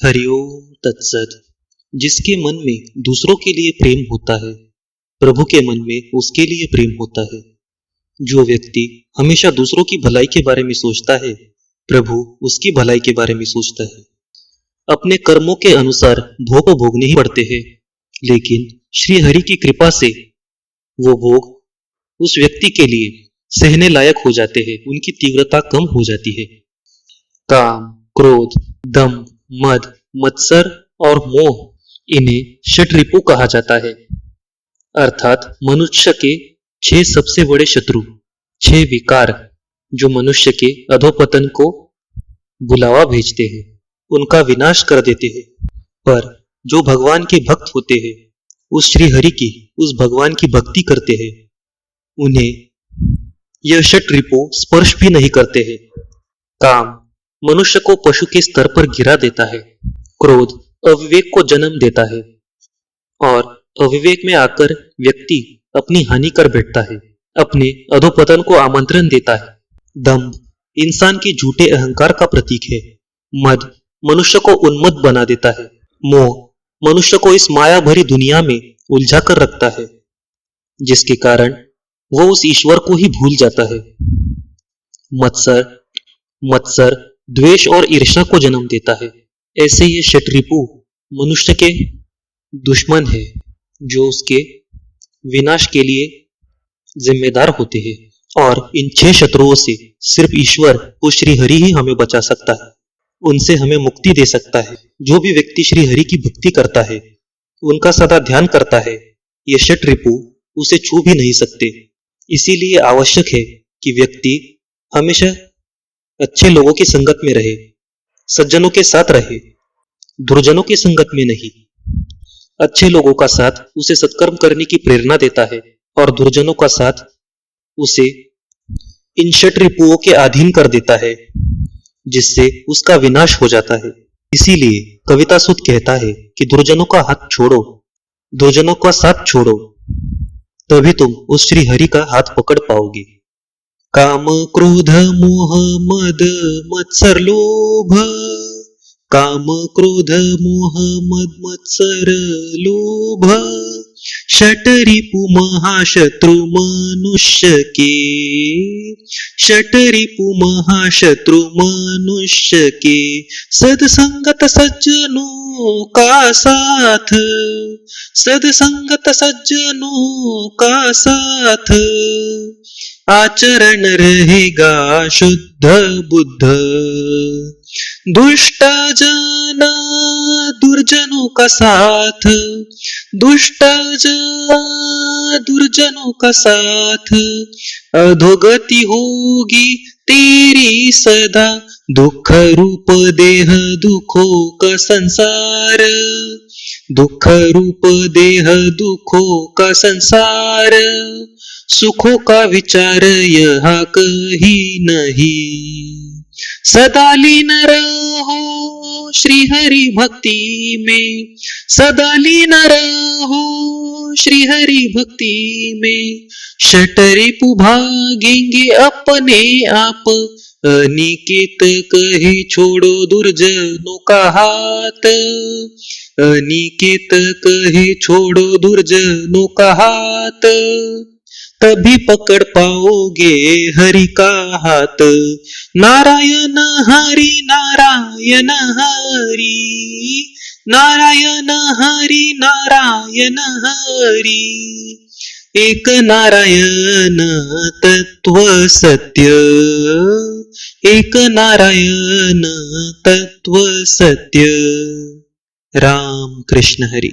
हरिओम तत्सत। जिसके मन में दूसरों के लिए प्रेम होता है, प्रभु के मन में उसके लिए प्रेम होता है। जो व्यक्ति हमेशा दूसरों की भलाई के बारे में सोचता है, प्रभु उसकी भलाई के बारे में सोचता है। अपने कर्मों के अनुसार भोग भोगने ही पड़ते हैं, लेकिन श्री हरि की कृपा से वो भोग उस व्यक्ति के लिए सहने लायक हो जाते हैं, उनकी तीव्रता कम हो जाती है। काम, क्रोध, दम्भ, मद, मत्सर और मोह, इन्हें षट्रिपु कहा जाता है। अर्थात मनुष्य के 6 सबसे बड़े शत्रु, 6 विकार जो मनुष्य के अधोपतन को बुलावा भेजते हैं, उनका विनाश कर देते हैं। पर जो भगवान के भक्त होते हैं, उस श्री हरि की, उस भगवान की भक्ति करते हैं, उन्हें यह षट्रिपु स्पर्श भी नहीं करते हैं। काम मनुष्य को पशु के स्तर पर गिरा देता है। क्रोध अविवेक को जन्म देता है और अविवेक में आकर व्यक्ति अपनी हानि कर बैठता है, अपने अधोपतन को आमंत्रण देता है। दम्भ इंसान के झूठे अहंकार का प्रतीक है। मद मनुष्य को उन्मत्त बना देता है। मोह मनुष्य को इस माया भरी दुनिया में उलझा कर रखता है, जिसके कारण वो उस ईश्वर को ही भूल जाता है। मत्सर द्वेष और ईर्ष्या को जन्म देता है। ऐसे ये षट्रिपु मनुष्य के दुश्मन है, जो उसके विनाश के लिए जिम्मेदार होते हैं। और इन 6 शत्रुओं से सिर्फ ईश्वर, वो श्री हरि ही हमें बचा सकता है, उनसे हमें मुक्ति दे सकता है। जो भी व्यक्ति श्री हरि की भक्ति करता है, उनका सदा ध्यान करता है, ये षट्रिपु उसे छू भी नहीं सकते। इसीलिए आवश्यक है कि व्यक्ति हमेशा अच्छे लोगों की संगत में रहे, सज्जनों के साथ रहे, दुर्जनों की संगत में नहीं। अच्छे लोगों का साथ उसे सत्कर्म करने की प्रेरणा देता है और दुर्जनों का साथ उसे इन षट्रिपुओं के अधीन कर देता है, जिससे उसका विनाश हो जाता है। इसीलिए कविता सूत कहता है कि दुर्जनों का हाथ छोड़ो, दुर्जनों का साथ छोड़ो, तभी तुम उस श्री हरि का हाथ पकड़ पाओगे। काम क्रोध मोह मद मत्सर लोभ, काम क्रोध मोह मद मत्सर लोभ, षट्रिपु महाशत्रु मनुष्य के, षट्रिपु महाशत्रु मनुष्य के, सदसंगत सज्जनों का साथ, सदसंगत सज्जनों का साथ, आचरण रहेगा शुद्ध बुद्ध, दुष्ट जन दुर्जनों का साथ, दुष्ट जन दुर्जनों का साथ, अधोगति होगी तेरी सदा, दुख रूप देह दुखों का संसार, दुख रूप देह दुखों का संसार, सुखों का विचार यहाँ कहीं नहीं, सदा लीन रहो श्री हरि भक्ति में, सदा लीन रहो श्री हरि भक्ति में, षट्रिपु भागेंगे अपने आप, अनिकेत कहे छोड़ो दुर्जनों का हाथ, अनिकेत कहे छोड़ो दुर्जनों का हाथ, तभी पकड़ पाओगे हरि का हाथ। नारायण हरि नारायण हरि, नारायण हरि नारायण हरि, एक नारायण तत्व सत्य, एक नारायण तत्व सत्य। राम कृष्ण हरि।